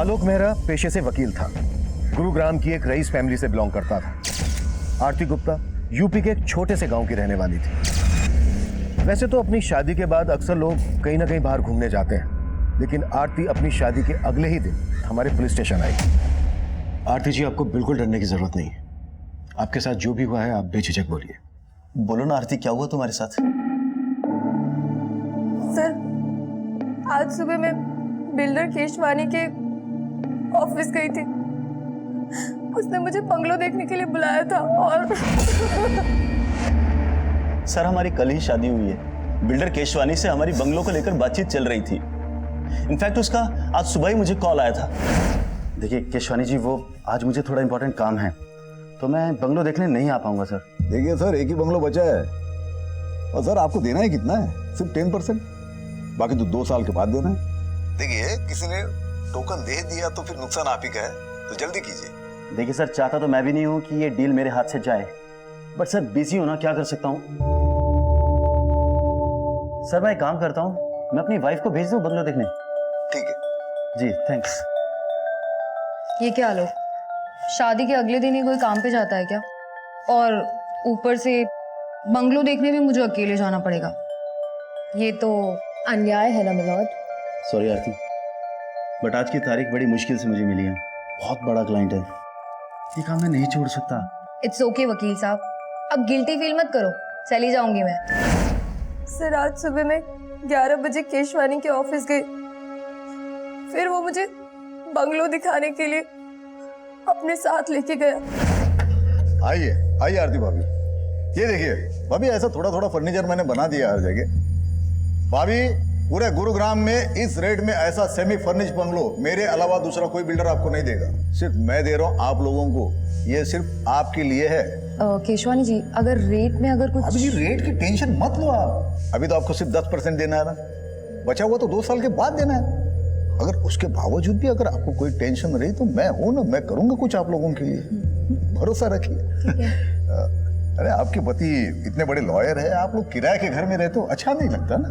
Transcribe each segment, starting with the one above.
आलोक मेहरा पेशे से वकील था। गुरुग्राम की एक रईस फैमिली से बिलोंग करता था। आरती गुप्ता यूपी के एक छोटे से गांव की रहने वाली थी। वैसे तो अपनी शादी के बाद अक्सर लोग कहीं ना कहीं बाहर घूमने जाते हैं, लेकिन आरती अपनी शादी के अगले ही दिन हमारे पुलिस स्टेशन आई। आरती जी, आपको बिल्कुल डरने की जरूरत नहीं है। आपके साथ जो भी हुआ है आप बेझिझक बोलिए। बोलो ना आरती, क्या हुआ तुम्हारे साथ? सर, आज सुबह मैं बिल्डर केशवानी के ऑफिस गई थी। उसने मुझे बंगलो देखने के लिए बुलाया था और सर, हमारी कल ही शादी हुई है। बिल्डर केशवानी से हमारी बंगलो को लेकर बातचीत चल रही थी। इनफैक्ट उसका आज सुबह ही मुझे कॉल आया था। देखिए केशवानी जी, वो आज मुझे थोड़ा इंपॉर्टेंट काम है तो मैं बंगलो देखने नहीं आ पाऊंगा सर। देखिए सर, एक ही बंगलो बचा है और सर आपको देना ही कितना है? सिर्फ 10%। बाकी तो 2 साल के बाद देना है। देखिए, किसी ने टोकन दे दिया तो फिर नुकसान आप ही का है, तो जल्दी कीजिए। देखिए सर, चाहता तो मैं भी नहीं हूं कि ये डील मेरे हाथ से जाए, बट सर बिजी हूं ना, क्या कर सकता हूं। सर मैं एक काम करता हूं, मैं अपनी वाइफ को भेज दूं बंगलो देखने। ठीक है जी थैंक्स। ये क्या लो, शादी के अगले दिन ही कोई काम पे जाता है क्या? और ऊपर से बंगलो देखने भी मुझे अकेले जाना पड़ेगा। ये तो अन्याय है ना मिलॉर्ड। सॉरी आरती, बट आज की तारीख बड़ी मुश्किल से मुझे मिली है। बहुत बड़ा क्लाइंट है, ये काम मैं नहीं छोड़ सकता। इट्स ओके वकील साहब, अब गिल्टी फील मत करो, चली जाऊंगी मैं। सर, आज सुबह मैं 11 बजे केशवानी के ऑफिस गई। फिर वो मुझे बंगलो दिखाने के लिए अपने साथ लेके गया। आइए आइए आरती भाभी, ये देखिए भाभी, ऐसा थोड़ा थोड़ा फर्नीचर मैंने बना दिया हर जगह। भाभी, पूरे गुरुग्राम में इस रेट में ऐसा सेमी फर्निश बंगलो मेरे अलावा दूसरा कोई बिल्डर आपको नहीं देगा। सिर्फ मैं दे रहा हूँ आप लोगों को, ये सिर्फ आपके लिए है। केशवानी जी, अगर रेट में अगर कुछ... अभी रेट की टेंशन मत लो आप। अभी तो आपको सिर्फ 10% देना है ना, बचा हुआ तो 2 साल के बाद देना है। अगर उसके बावजूद भी अगर आपको कोई टेंशन रही तो मैं हूं ना, मैं करूंगा कुछ आप लोगों के लिए, भरोसा रखिए। अरे आपके पति इतने बड़े लॉयर है, आप लोग किराए के घर में रहते हो, अच्छा नहीं लगता ना।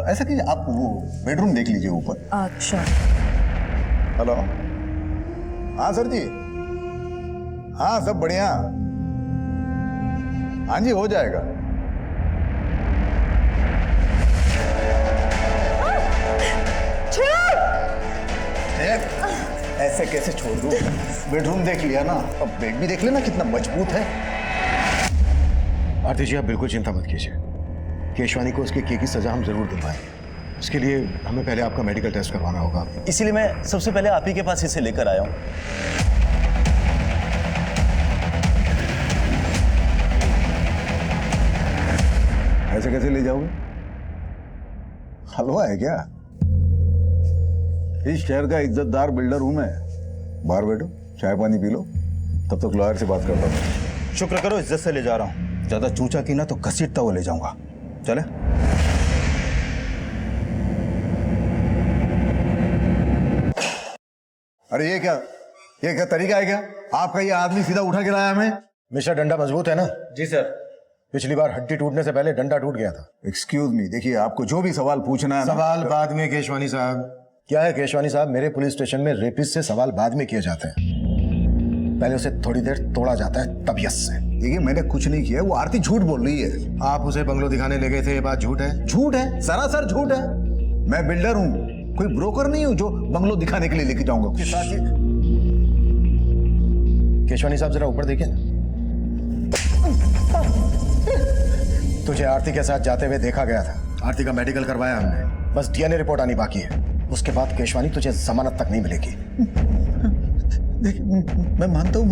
ऐसा कीजिए, आप वो बेडरूम देख लीजिए ऊपर। अच्छा। हेलो, हाँ सर जी, हाँ सब बढ़िया, हाँ जी हो जाएगा। ऐसे कैसे छोड़ दूं? बेडरूम देख लिया ना, अब बेड भी देख लेना कितना मजबूत है। आरती जी, आप बिल्कुल चिंता मत कीजिए। केशवानी को उसके किए की सजा हम जरूर दिलवाएंगे। इसके लिए हमें पहले आपका मेडिकल टेस्ट करवाना होगा। इसीलिए मैं सबसे पहले आप ही के पास इसे लेकर आया हूँ। ऐसे कैसे ले जाओगे? हलवा है क्या? इस शहर का इज्जतदार बिल्डर हूं मैं। बाहर बैठो, चाय पानी पी लो, तब तक लॉयर से बात करता हूँ। शुक्र करो इज्जत से ले जा रहा हूँ, ज्यादा चूचा की ना तो घसीटता हुआ ले जाऊंगा। चले। अरे ये क्या तरीका है क्या? आपका ये आदमी सीधा उठा के लाया हमें? मिस्टर, डंडा मजबूत है ना? जी सर। पिछली बार हड्डी टूटने से पहले डंडा टूट गया था। एक्सक्यूज मी, देखिए आपको जो भी सवाल पूछना है। सवाल बाद में केशवानी साहब। क्या है केशवानी साहब, मेरे पुलिस स्टेशन में रेपिस्ट से सवाल बाद में किए जाते हैं, पहले उसे थोड़ी देर तोड़ा जाता है तबीयत से। देखिए मैंने कुछ नहीं किया, वो आरती झूठ बोल रही है। आप उसे बंगलो दिखाने ले गए थे, ये बात झूठ है? झूठ है, सरासर झूठ है। मैं बिल्डर हूँ, कोई ब्रोकर नहीं हूँ जो बंगलो दिखाने के लिए लेके जाऊंगा। केशवानी साहब जरा ऊपर देखिए ना। तुझे आरती के साथ जाते हुए देखा गया था। आरती का मेडिकल करवाया हमने, बस डीएनए रिपोर्ट आनी बाकी है। उसके बाद केशवानी तुझे जमानत तक नहीं मिलेगी। देखिए मैं मानता हूँ,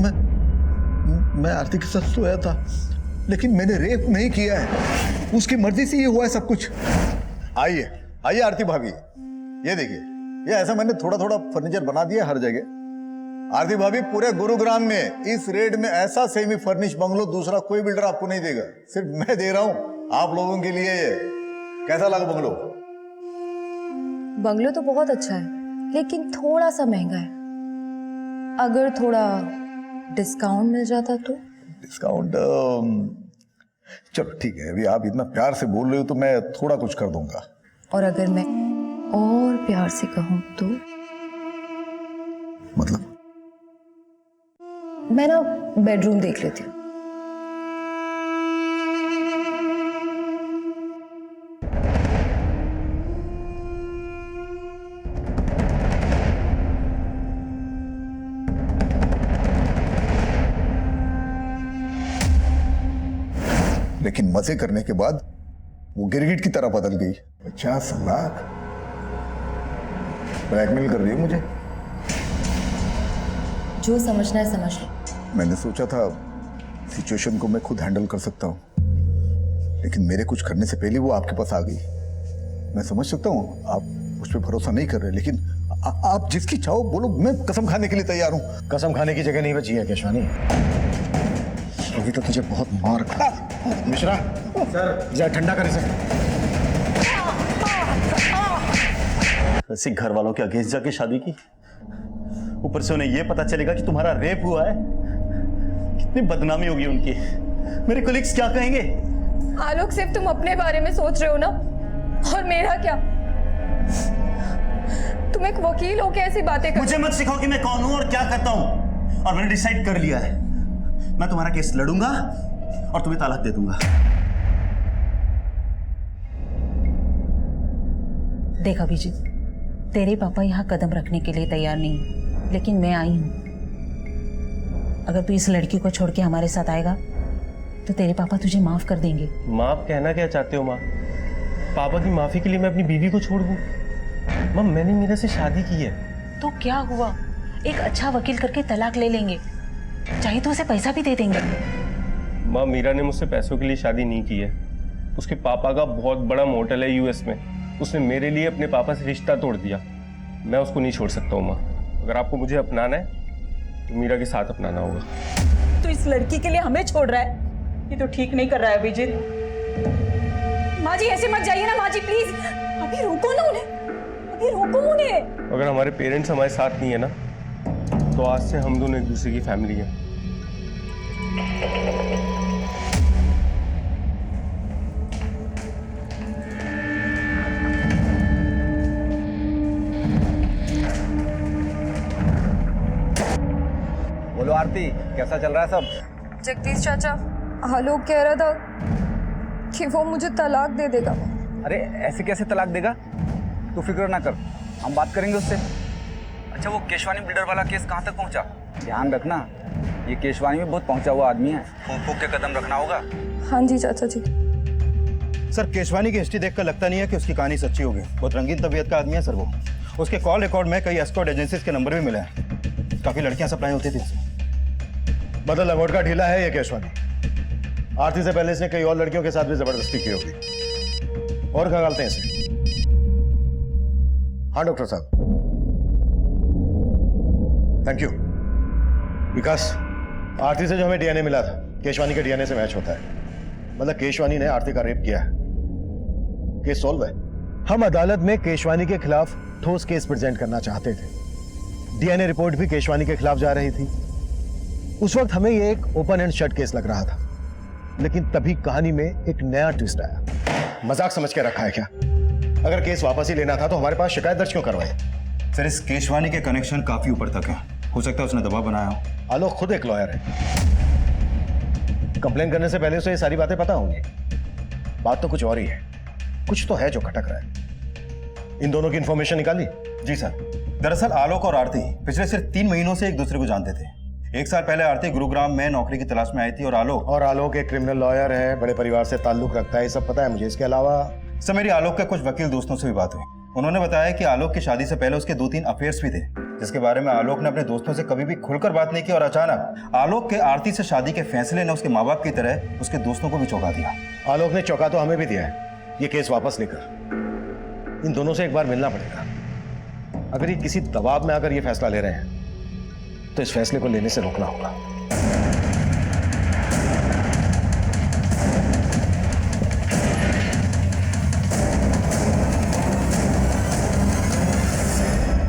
मैं आरती के साथ सोया था, लेकिन मैंने रेप नहीं किया है। उसकी मर्जी से ये हुआ है सब कुछ। आइए आइए आरती भाभी, ये देखिए, ये ऐसा मैंने थोड़ा थोड़ा फर्नीचर बना दिया हर जगह। आरती भाभी, पूरे गुरुग्राम में इस रेट में ऐसा सेमी फर्निश बंगलो दूसरा कोई बिल्डर आपको नहीं देगा। सिर्फ मैं दे रहा हूं आप लोगों के लिए। ये कैसा लगा बंगलो? बंगलो तो बहुत अच्छा है, लेकिन थोड़ा सा महंगा है। अगर थोड़ा डिस्काउंट मिल जाता तो? डिस्काउंट? चलो ठीक है, अभी आप इतना प्यार से बोल रहे हो तो मैं थोड़ा कुछ कर दूंगा। और अगर मैं और प्यार से कहूं तो? मतलब? मैं ना बेडरूम देख लेती हूँ। लेकिन मजे करने के बाद वो गिरगिट की तरह बदल गई। 50 लाख ब्लैकमेल कर रही है मुझे। जो समझना है समझ लो। मैंने सोचा था सिचुएशन को मैं खुद हैंडल कर सकता हूँ, लेकिन मेरे कुछ करने से पहले वो आपके पास आ गई। मैं समझ सकता हूँ आप उस पर भरोसा नहीं कर रहे, लेकिन आप जिसकी चाहो बोलो, मैं कसम खाने के लिए तैयार हूँ। कसम खाने की जगह नहीं बची है केशवानी। अभी तो तुझे बहुत मार खा। मिश्रा सर जा ठंडा कर इसे। ऐसे घर वालों के अगेंस्ट जाके शादी की, ऊपर से उन्हें यह पता चलेगा कि तुम्हारा रेप हुआ है। कितनी बदनामी होगी उनकी। मेरे कोलिग्स क्या कहेंगे? आलोक, सिर्फ तुम अपने बारे में सोच रहे हो ना, और मेरा क्या? तुम एक वकील हो के ऐसी बातें कर। मुझे मत सिखाओ कि मैं कौन हूं और क्या करता हूं। और मैंने डिसाइड कर लिया है, मैं तुम्हारा केस लड़ूंगा और तुम्हें तलाक दे दूंगा। देख अभिजीत, तेरे पापा यहाँ कदम रखने के लिए तैयार नहीं, लेकिन मैं आई हूँ। अगर तू इस लड़की को छोड़ के हमारे साथ आएगा तो तेरे पापा तुझे माफ कर देंगे। माँ, कहना क्या चाहते हो माँ? पापा की माफी के लिए मैं अपनी बीवी को छोड़ दूँ? माँ, मैंने मीरा से शादी की है। तो क्या हुआ, एक अच्छा वकील करके तलाक ले लेंगे, चाहे तो उसे पैसा भी दे देंगे। माँ, मीरा ने मुझसे पैसों के लिए शादी नहीं की है। उसके पापा का बहुत बड़ा मोटल है यूएस में। उसने मेरे लिए अपने पापा से रिश्ता तोड़ दिया। मैं उसको नहीं छोड़ सकता हूँ माँ। अगर आपको मुझे अपनाना है तो मीरा के साथ अपनाना होगा। तो इस लड़की के लिए हमें छोड़ रहा है? ये तो ठीक नहीं कर रहा है अभिजीत। माँ जी ऐसे मत जाइए ना, माँ जी प्लीज। अभी रोको ना उन्हें, अभी रोको उन्हें। अगर हमारे पेरेंट्स हमारे साथ नहीं है ना, तो आज से हम दोनों एक दूसरे की फैमिली है। बोलो आरती, कैसा चल रहा है सब? जगदीश चाचा, आलोक कह रहा था कि वो मुझे तलाक दे देगा। अरे ऐसे कैसे तलाक देगा? तू फिक्र ना कर, हम बात करेंगे उससे। अच्छा, वो केशवानी बिल्डर वाला केस कहाँ तक पहुँचा? ध्यान रखना, ये केशवानी में बहुत पहुँचा हुआ आदमी है, फूंक फूंक के कदम रखना होगा। हाँ जी चाचा जी। सर, केशवानी की हिस्ट्री देखकर लगता नहीं है कि उसकी कहानी सच्ची होगी। बहुत रंगीन तबीयत का आदमी है सर वो। उसके कॉल रिकॉर्ड में कई एस्कॉर्ट एजेंसीज के नंबर भी मिले हैं। काफी लड़कियां सप्लाई होती थी। मतलब लंगोट का ढीला है ये केशवानी। आरती से पहले इसने कई और लड़कियों के साथ भी जबरदस्ती की होगी। और खंगालते हैं इसे। हाँ डॉक्टर साहब, थैंक यू। विकास, आरती से जो हमें डीएनए मिला था केशवानी के डीएनए से मैच होता है। मतलब केशवानी ने आरती का रेप किया है। केस सॉल्व है। हम अदालत में केशवानी के खिलाफ ठोस केस प्रेजेंट करना चाहते थे। डीएनए रिपोर्ट भी केशवानी के खिलाफ जा रही थी। उस वक्त हमें यह एक ओपन एंड शट केस लग रहा था, लेकिन तभी कहानी में एक नया ट्विस्ट आया। मजाक समझ के रखा है क्या? अगर केस वापस ही लेना था तो हमारे पास शिकायत दर्ज क्यों करवाई? सर, इस केशवानी के कनेक्शन काफी ऊपर तक है। हो सकता है उसने दबाव बनाया हो। आलोक खुद एक लॉयर है। कंप्लेन करने से पहले उसे ये सारी बातें पता होंगी। बात तो कुछ और ही है। कुछ तो है जो खटक रहा है। इन दोनों की इंफॉर्मेशन निकाली? जी सर, दरअसल आलोक और आरती पिछले सिर्फ 3 महीनों से एक दूसरे को जानते थे। 1 साल पहले आरती गुरुग्राम में नौकरी की तलाश में आई थी और आलोक एक क्रिमिनल लॉयर है, बड़े परिवार से ताल्लुक रखता है, ये सब पता है मुझे। इसके अलावा सर, मेरी आलोक के कुछ वकील दोस्तों से भी बात हुई। उन्होंने बताया कि आलोक की शादी से पहले उसके 2-3 अफेयर्स भी थे, जिसके बारे में आलोक ने अपने दोस्तों से कभी भी खुलकर बात नहीं की। और अचानक आलोक के आरती से शादी के फैसले ने उसके माँ बाप की तरह उसके दोस्तों को भी चौंका दिया। आलोक ने चौंका तो हमें भी दिया है। ये केस वापस लेकर इन दोनों से एक बार मिलना पड़ेगा। अगर ये किसी दबाव में आकर ये फैसला ले रहे हैं तो इस फैसले को लेने से रोकना होगा।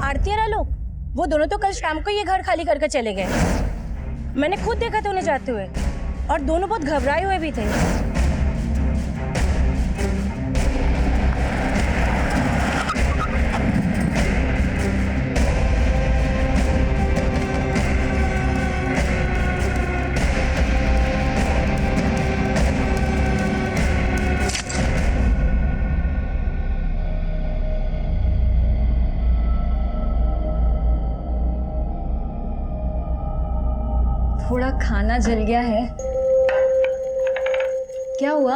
आरती और आलोक, वो दोनों तो कल शाम को ये घर खाली करके चले गए। मैंने खुद देखा था उन्हें जाते हुए, और दोनों बहुत घबराए हुए भी थे। थोड़ा खाना जल गया है। क्या हुआ?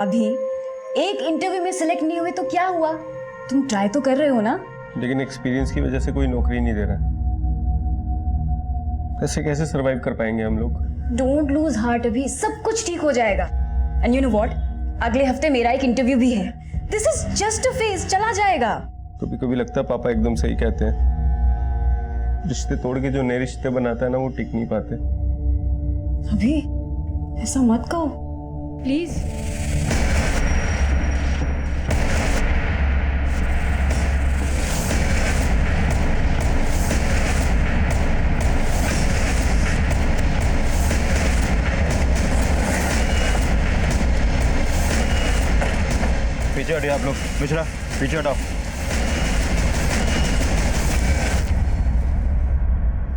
अभी एक इंटरव्यू में सिलेक्ट नहीं हुए तो क्या हुआ? तुम ट्राई तो कर रहे हो ना? लेकिन एक्सपीरियंस की वजह से कोई नौकरी नहीं दे रहा। ऐसे कैसे सरवाइव कर पाएंगे हम लोग? डोंट लूज हार्ट, अभी सब कुछ ठीक हो जाएगा। एंड यू नो व्हाट, अगले हफ्ते मेरा एक इंटरव्यू भी है। This is just a phase, चला जाएगा। कभी कभी लगता है पापा एकदम सही कहते हैं, रिश्ते तोड़ के जो नए रिश्ते बनाता है ना, वो टिक नहीं पाते। अभी ऐसा मत कहो प्लीज। पीछे हटिए आप लोग, मिश्रा पीछे हटाओ।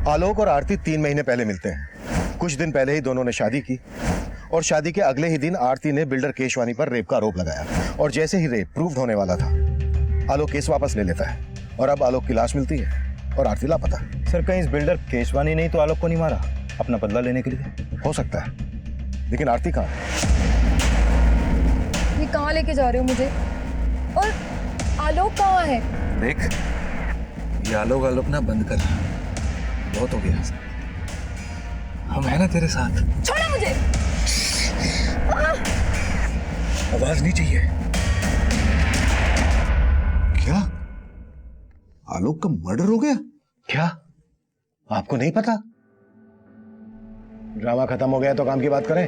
आलोक और आरती 3 महीने पहले मिलते हैं। कुछ दिन पहले ही दोनों ने शादी की और शादी के अगले ही दिन आरती ने बिल्डर केशवानी पर रेप का आरोप लगाया और जैसे ही रेप प्रूव होने वाला था, आलोक केस वापस ले लेता है और अब आलोक की लाश मिलती है और आरती लापता। सर कहीं इस बिल्डर केशवानी ने तो आलोक को नहीं मारा अपना बदला लेने के लिए? हो सकता है, लेकिन आरती कहाँ है? ये कहाँ लेके जा रहे हो मुझे? और आलोक कहाँ है? देख, ये आलोक आलोक ना बंद कर, बहुत हो गया। हम है ना तेरे साथ। छोड़ो मुझे। आवाज नहीं चाहिए। क्या आलोक का मर्डर हो गया? क्या आपको नहीं पता? ड्रामा खत्म हो गया तो काम की बात करें।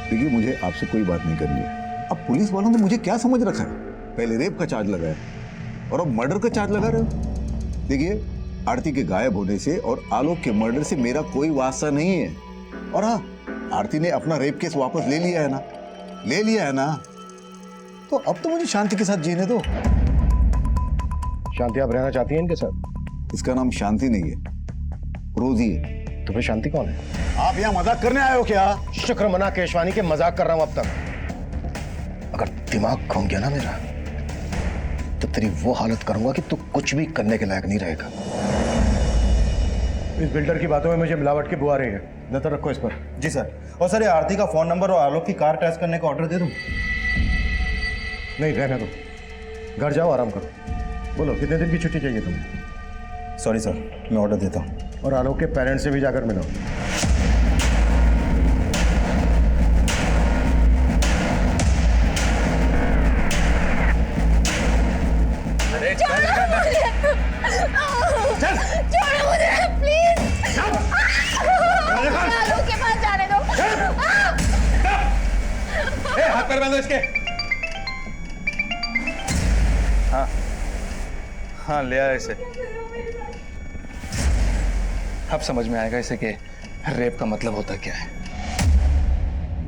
देखिए, मुझे आपसे कोई बात नहीं करनी है। अब पुलिस वालों ने मुझे क्या समझ रखा है? पहले रेप का चार्ज लगाया और अब मर्डर का चार्ज लगा रहे हो। देखिए, आरती के गायब होने से और आलोक के मर्डर से मेरा कोई वास्ता नहीं है। और हाँ, आरती ने अपना रेप केस वापस ले लिया है ना, ले लिया है ना, तो अब तो मुझे शांति के साथ जीने दो। शांति आप रहना चाहती हैं इनके साथ? इसका नाम शांति नहीं है, रोजी है। तो फिर शांति कौन है? आप यहाँ मजाक करने आए हो क्या? शुक्र मना केशवानी के मजाक कर रहा हूं अब तक। अगर दिमाग घूम गया ना मेरा, तो तेरी वो हालत करूंगा कि तू कुछ भी करने के लायक नहीं रहेगा। इस बिल्डर की बातों में मुझे मिलावट की बुआ रही है, नजर रखो इस पर। जी सर। और सर ये आरती का फोन नंबर और आलोक की कार टेस्ट करने का ऑर्डर दे दूं? नहीं, रहने दो, घर जाओ, आराम करो। बोलो कितने दिन की छुट्टी चाहिए तुम्हें? सॉरी सर, मैं ऑर्डर देता हूँ। और आलोक के पेरेंट्स से भी जाकर मिलो। छोड़ो मुझे प्लीज। आलोक के पास जाने दो। हाथ पैर बांधो इसके। हाँ हाँ, ले आया इसे। अब समझ में आएगा इसे कि रेप का मतलब होता क्या है।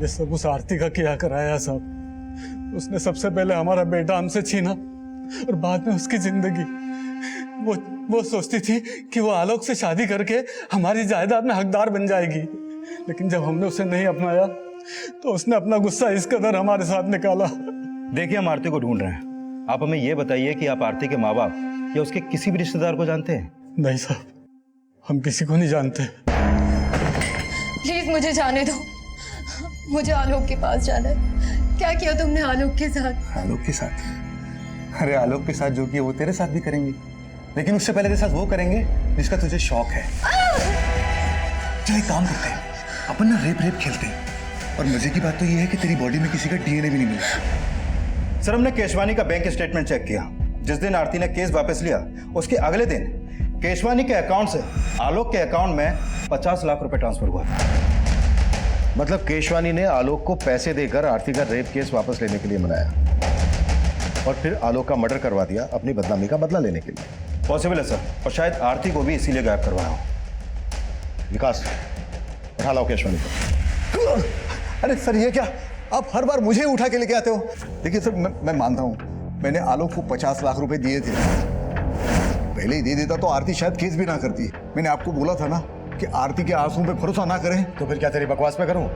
ये सब उस आरती का किया कराया साहब। उसने सबसे पहले हमारा बेटा हमसे छीना और बाद में उसकी जिंदगी। वो सोचती थी कि वो आलोक से शादी करके हमारी जायदाद में हकदार बन जाएगी, लेकिन जब हमने उसे नहीं अपनाया तो उसने अपना गुस्सा इस कदर हमारे साथ निकाला। देखिए, हम आरती को ढूंढ रहे हैं। आप हमें यह बताइए कि आप आरती के माँ बाप या उसके किसी भी रिश्तेदार को जानते हैं? नहीं साहब, हम किसी को नहीं जानते। प्लीज मुझे जाने दो, मुझे आलोक के पास जाना है। क्या किया तुमने आलोक के साथ? आलोक के साथ? अरे आलोक के साथ जो किया वो तेरे साथ भी करेंगे, लेकिन उससे पहले तेरे साथ वो करेंगे जिसका तुझे शौक है। चल एक काम करते हैं, अपन ना रेप खेलते हैं। और मजे की बात तो ये है कि तेरी बॉडी में किसी का डीएनए भी नहीं मिला। सर, हमने केशवानी का बैंक स्टेटमेंट चेक किया। जिस दिन आरती ने केस वापस लिया, उसके अगले दिन केशवानी के अकाउंट से आलोक के अकाउंट में 50 लाख रुपए ट्रांसफर हुआ था। मतलब केशवानी ने आलोक को पैसे देकर आरती का रेप केस वापस लेने के लिए मनाया और फिर आलोक का मर्डर करवा दिया अपनी बदनामी का बदला लेने के लिए। पॉसिबल है सर, और शायद आरती को भी इसीलिए गायब करवाया हो। विकास, उठा लाओ केशवानी को। अरे सर, ये क्या आप हर बार मुझे उठा के लेके आते हो? देखिए सर, मैं मानता हूँ मैंने आलोक को 50 लाख रुपए दिए थे। पहले ही दे देता तो आरती शायद केस भी ना करती। मैंने आपको बोला था ना कि आरती के आंसुओं पे भरोसा ना करें। तो फिर क्या तेरी बकवास पे करूं?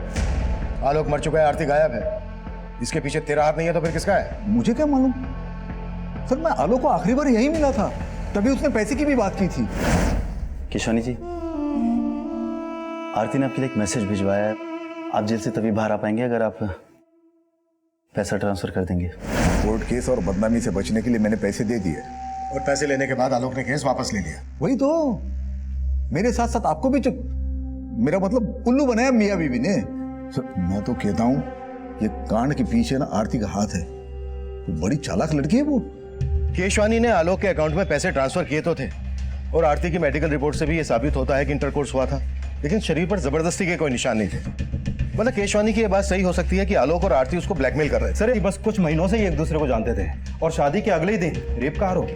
आलोक मर चुका है, आरती गायब है, इसके पीछे तेरा हाथ नहीं है तो फिर किसका है? मुझे क्या मालूम सर, मैं आलोक को आखिरी बार यही मिला था तभी उसने पैसे की भी बात की थी। केशवानी जी, आरती ने आपके लिए एक मैसेज भिजवाया है। आप जेल से तभी बाहर आ पाएंगे अगर आप पैसा ट्रांसफर कर देंगे। कोर्ट केस और बदनामी से बचने के लिए मैंने पैसे दे दिए, और पैसे लेने के बाद आलोक ने केस वापस ले लिया। वही तो, मेरे साथ साथ आपको भी मेरा मतलब उल्लू बनाया मियाँ बीवी ने। सर, मैं तो कहता हूँ ये कांड के पीछे ना आरती का हाथ है। वो बड़ी चालाक लड़की है वो। केशवानी ने आलोक के अकाउंट में पैसे ट्रांसफर किए तो थे, और आरती की मेडिकल रिपोर्ट से भी ये साबित होता है कि इंटरकोर्स हुआ था, लेकिन शरीर पर जबरदस्ती के कोई निशान नहीं थे। मतलब केशवानी की ये बात सही हो सकती है कि आलोक और आरती उसको ब्लैकमेल कर रहे थे। सर ये बस कुछ महीनों से ही एक दूसरे को जानते थे और शादी के अगले ही दिन रेप का आरोप।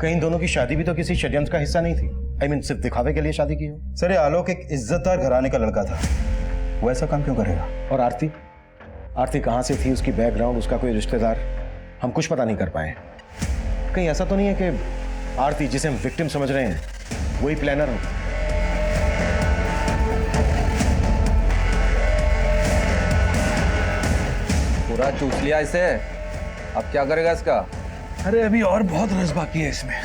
कहीं इन दोनों की शादी भी तो किसी षड्यंत्र का हिस्सा नहीं थी। I mean, सिर्फ दिखावे के लिए शादी की हो। सर ये आलोक एक इज्जतदार घराने का लड़का था, वो ऐसा काम क्यों करेगा? और आरती कहाँ से थी, उसकी बैकग्राउंड, उसका कोई रिश्तेदार, हम कुछ पता नहीं कर पाए। कहीं ऐसा तो नहीं है कि आरती जिसे हम विक्टिम समझ रहे हैं वही प्लानर हो? पूरा चूस लिया इसे, अब क्या करेगा इसका? अरे अभी और बहुत रस बाकी है इसमें।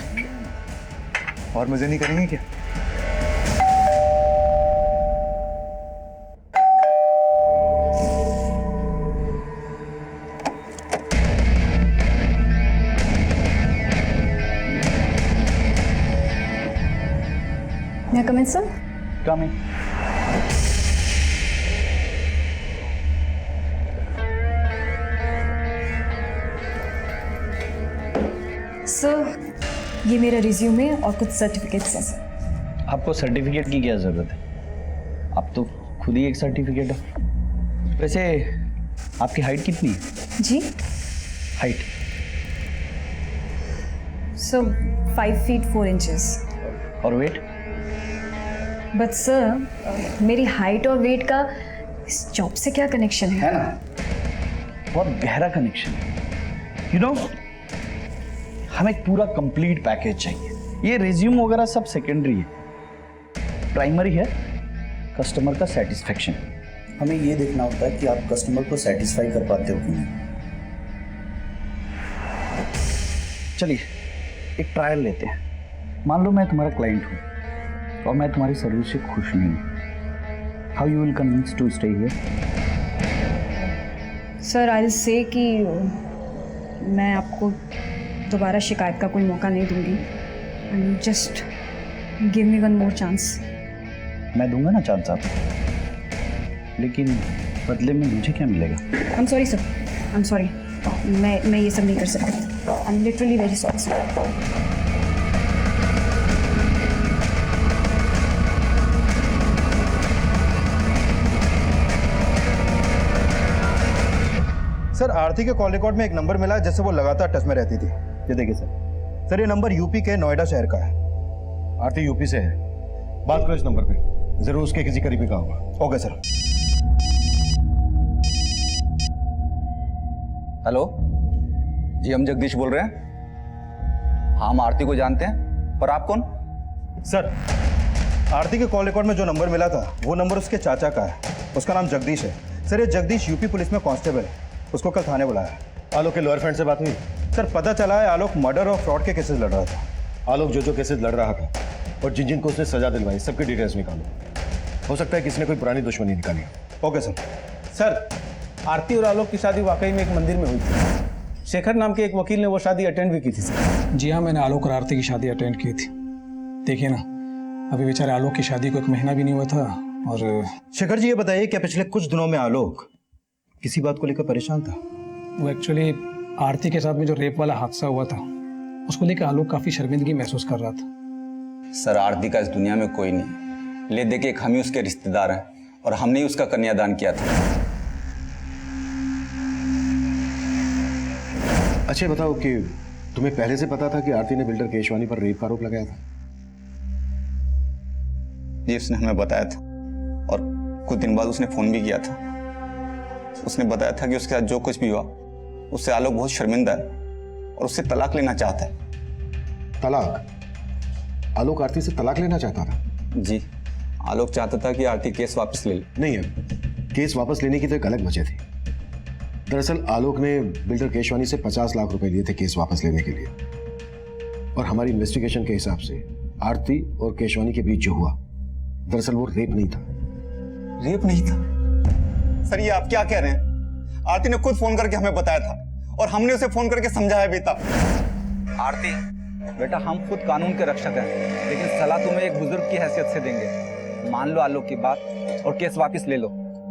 और मजे नहीं करेंगे क्या? मैं कम इन सर? कम इन। सर, ये मेरा रिज्यूमे और कुछ सर्टिफिकेट्स हैं सर। आपको सर्टिफिकेट की क्या ज़रूरत है? आप तो खुद ही एक सर्टिफिकेट है। वैसे आपकी हाइट कितनी है? जी? हाइट? Sir 5 feet 4 inches. और वेट? बट सर, मेरी हाइट और वेट का इस जॉब से क्या कनेक्शन है? ना, बहुत गहरा कनेक्शन है। यू नो, हमें एक पूरा कंप्लीट पैकेज चाहिए। ये रिज्यूम वगैरह सब सेकेंडरी है, प्राइमरी है कस्टमर का सेटिस्फेक्शन। हमें ये देखना होता है कि आप कस्टमर को सेटिस्फाई कर पाते हो कि नहीं। चलिए एक ट्रायल लेते हैं। मान लो मैं तुम्हारा क्लाइंट हूँ और मैं तुम्हारी सर्विस से खुश नहीं हूँ। How you will convince to stay here? Sir, I will say कि मैं आपको दोबारा शिकायत का कोई मौका नहीं दूंगी। And just give me one more chance. मैं दूंगा ना चांस आपको, लेकिन बदले में मुझे क्या मिलेगा? I am sorry sir, I am sorry. मैं ये सब नहीं कर सकती। I am literally very sorry sir. Sir Aarti के कॉल रिकॉर्ड में एक नंबर मिला जिससे वो लगातार टच में रहती थी। ये देखिए सर ये नंबर यूपी के नोएडा शहर का है। आरती यूपी से है, बात करो इस नंबर पे, जरूर उसके किसी करीबी का होगा। Okay sir. हेलो जी, हम जगदीश बोल रहे हैं। हाँ, हम आरती को जानते हैं, पर आप कौन? सर आरती के कॉल रिकॉर्ड में जो नंबर मिला था वो नंबर उसके चाचा का है, उसका नाम जगदीश है। सर ये जगदीश यूपी पुलिस में कांस्टेबल है, उसको कल थाने बुलाया। आलोक के लॉयर फ्रेंड से बात हुई? सर पता चला है आलोक मर्डर और फ्रॉड के केसेस लड़ रहा था। आलोक जो केसेस लड़ रहा था और जिन को उसने सजा दिलवाई, सबकी डिटेल्स निकालो। हो सकता है किसी ने कोई पुरानी दुश्मनी निकाली हो। Okay sir. सर, आरती और आलोक की शादी वाकई में एक मंदिर में हुई थी। शेखर नाम के एक वकील ने वो शादी अटेंड भी की थी सर। जी हाँ, मैंने आलोक और आरती की शादी अटेंड की थी। देखिए ना, अभी बेचारे आलोक की शादी को 1 महीना भी नहीं हुआ था। और शेखर जी ये बताइए, क्या पिछले कुछ दिनों में आलोक किसी बात को लेकर परेशान था? वो एक्चुअली आरती के साथ में जो रेप वाला हादसा हुआ था उसको लेकर आलोक काफ़ी शर्मिंदगी महसूस कर रहा था। सर आरती का इस दुनिया में कोई नहीं, ले दे के एक हम ही उसके रिश्तेदार हैं और हमने ही उसका कन्यादान किया था। अच्छा बताओ कि तुम्हें पहले से पता था कि आरती ने बिल्डर केशवानी पर रेप का आरोप लगाया था? जी, उसने हमें बताया था और कुछ दिन बाद उसने फ़ोन भी किया था। उसने बताया था कि उसके साथ जो कुछ भी हुआ उससे आलोक बहुत शर्मिंदा है और उससे तलाक लेना चाहता है। तलाक? आलोक आरती से तलाक लेना चाहता था? जी, आलोक चाहता था कि आरती केस वापस ले ले। नहीं है, केस वापस लेने की तो एक अलग वजह थी। दरअसल आलोक ने बिल्डर केशवानी से 50 लाख रुपए लिए थे केस वापस लेने के लिए। और हमारी इन्वेस्टिगेशन के हिसाब से आरती और केशवानी के बीच जो हुआ, दरअसल वो रेप नहीं था। रेप नहीं था? सर ये आप क्या कह रहे हैं? आरती ने खुद फोन करके हमें बताया था और हमने उसे फोन करके समझाया भी था। आरती बेटा, हम खुद कानून के रक्षक हैं, लेकिन सलाह तुम्हें एक बुजुर्ग की हैसियत से देंगे। मान लो आलोक की बात और केस वापस ले लो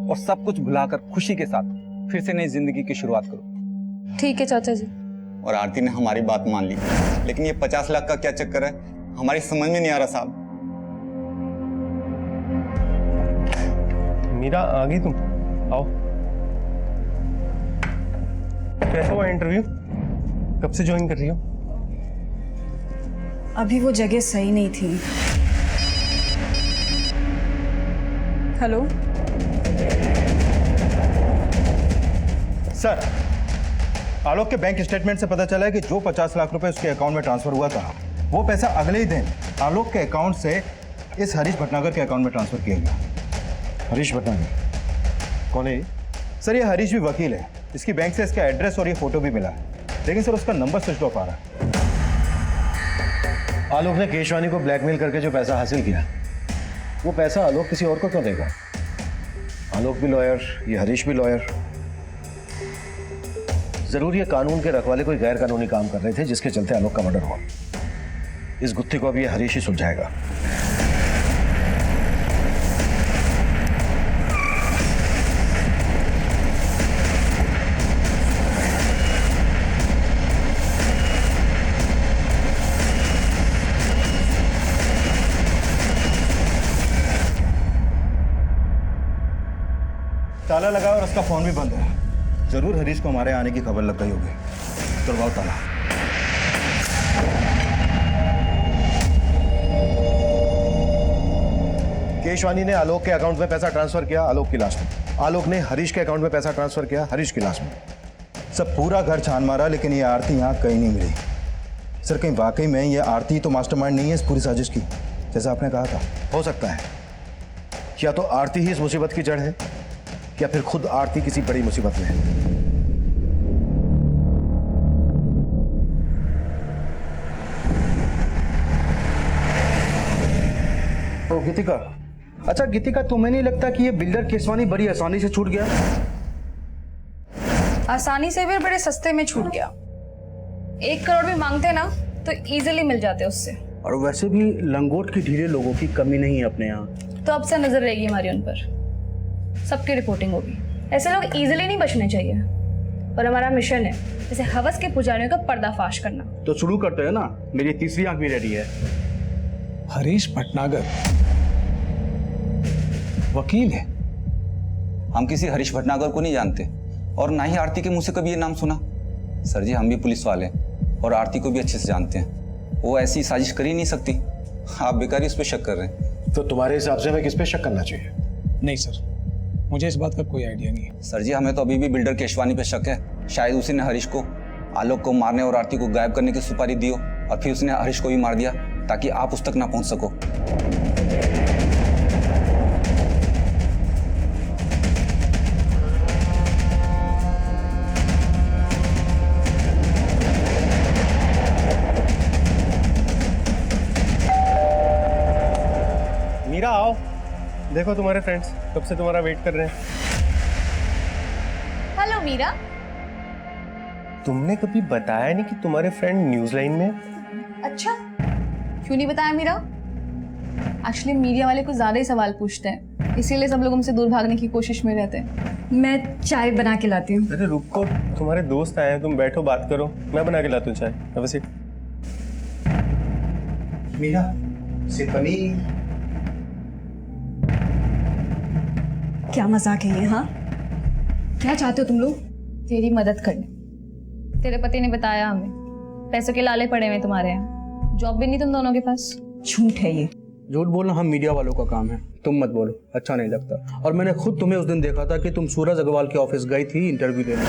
और सब कुछ भुलाकर खुशी के साथ फिर से नई जिंदगी की शुरुआत करो। ठीक है चाचा जी। और आरती ने हमारी बात मान ली, लेकिन ये 50 लाख का क्या चक्कर है, हमारी समझ में नहीं आ रहा साहब। मीरा आ गई तुम? आओ। कैसा हुआ इंटरव्यू? कब से ज्वाइन कर रही हो? अभी वो जगह सही नहीं थी। हेलो सर, आलोक के बैंक स्टेटमेंट से पता चला है कि जो 50 लाख रुपए उसके अकाउंट में ट्रांसफर हुआ था, वो पैसा अगले ही दिन आलोक के अकाउंट से इस हरीश भटनागर के अकाउंट में ट्रांसफर किया गया। हरीश भटनागर कौन है ये? सर ये हरीश भी वकील है, इसकी बैंक से इसका एड्रेस और ये फोटो भी मिला है, लेकिन सर उसका नंबर स्विच ऑफ आ रहा है। आलोक ने केशवानी को ब्लैकमेल करके जो पैसा हासिल किया, वो पैसा आलोक किसी और को क्यों देगा? आलोक भी लॉयर, ये हरीश भी लॉयर। जरूर ये कानून के रखवाले कोई गैर कानूनी काम कर रहे थे, जिसके चलते आलोक का मर्डर हुआ। इस गुत्थी को अब ये हरीश ही सुलझाएगा। ताला लगा और उसका फोन भी बंद है। जरूर हरीश को हमारे आने की खबर लग गई होगी। करवाओ ताला। केशवानी ने आलोक के अकाउंट में पैसा ट्रांसफर किया आलोक की लाश में। आलोक ने हरीश के अकाउंट में पैसा ट्रांसफर किया हरीश की लाश में। सब पूरा घर छान मारा, लेकिन ये आरती यहाँ कहीं नहीं मिली। सर कहीं वाकई में ये आरती तो मास्टरमाइंड नहीं है इस पूरी साजिश की, जैसा आपने कहा था? हो सकता है, या तो आरती ही इस मुसीबत की जड़ है, या फिर खुद आरती किसी बड़ी मुसीबत में है। ओ गीतिका, अच्छा गीतिका, तुम्हें नहीं लगता कि ये बिल्डर केशवानी बड़ी आसानी से छूट गया? आसानी से भी बड़े सस्ते में छूट गया। 1 करोड़ भी मांगते ना तो इजीली मिल जाते उससे। और वैसे भी लंगोट की ढीले लोगों की कमी नहीं है अपने यहाँ। तो अब से नजर रहेगी हमारी उन पर, सबकी रिपोर्टिंग होगी। ऐसे लोग इजीली नहीं बचने चाहिए, और हमारा मिशन है जैसे हवस के पुजारियों का पर्दाफाश करना। तो शुरू करते हैं ना, मेरी तीसरी आंख भी रेडी है। हरीश भटनागर वकील है? हम किसी हरीश भटनागर को नहीं जानते और ना ही आरती के मुंह से कभी ये नाम सुना। सर जी, हम भी पुलिस वाले हैं और आरती को भी अच्छे से जानते हैं। वो ऐसी साजिश कर ही नहीं सकती। आप बेकार ही उस पर शक कर रहे हैं। तो तुम्हारे हिसाब से हमें किस पे शक करना चाहिए? नहीं सर, मुझे इस बात का कोई आइडिया नहीं है। सर जी, हमें तो अभी भी बिल्डर केशवानी पे शक है। शायद उसी ने हरीश को आलोक को मारने और आरती को गायब करने की सुपारी दी हो, और फिर उसने हरीश को भी मार दिया ताकि आप उस तक ना पहुंच सको। मीरा आओ, देखो तुम्हारे फ्रेंड्स कब से तुम्हारा वेट कर रहे हैं। हेलो मीरा। तुमने कभी बताया नहीं कि तुम्हारे फ्रेंड न्यूज लाइन में? अच्छा, क्यों नहीं बताया मीरा? एक्चुअली मीडिया वाले कुछ ज्यादा ही सवाल पूछते हैं, इसीलिए सब लोग हमसे दूर भागने की कोशिश में रहते हैं। मैं चाय बना के लाती हूँ। अरे रुको, तुम्हारे दोस्त आए हैं, तुम बैठो बात करो, मैं बना के लाता हूँ चाय। अब सीट। मीरा से पनीर। क्या मजाक है ये? हाँ, क्या चाहते हो तुम लोग? तेरी मदद करने। तेरे पति ने बताया हमें पैसों के लाले पड़े हुए तुम्हारे यहाँ, जॉब भी नहीं तुम दोनों के पास। झूठ है ये। झूठ बोलना हम मीडिया वालों का काम है, तुम मत बोलो, अच्छा नहीं लगता। और मैंने खुद तुम्हें उस दिन देखा था कि तुम सूरज अग्रवाल के ऑफिस गई थी इंटरव्यू देने।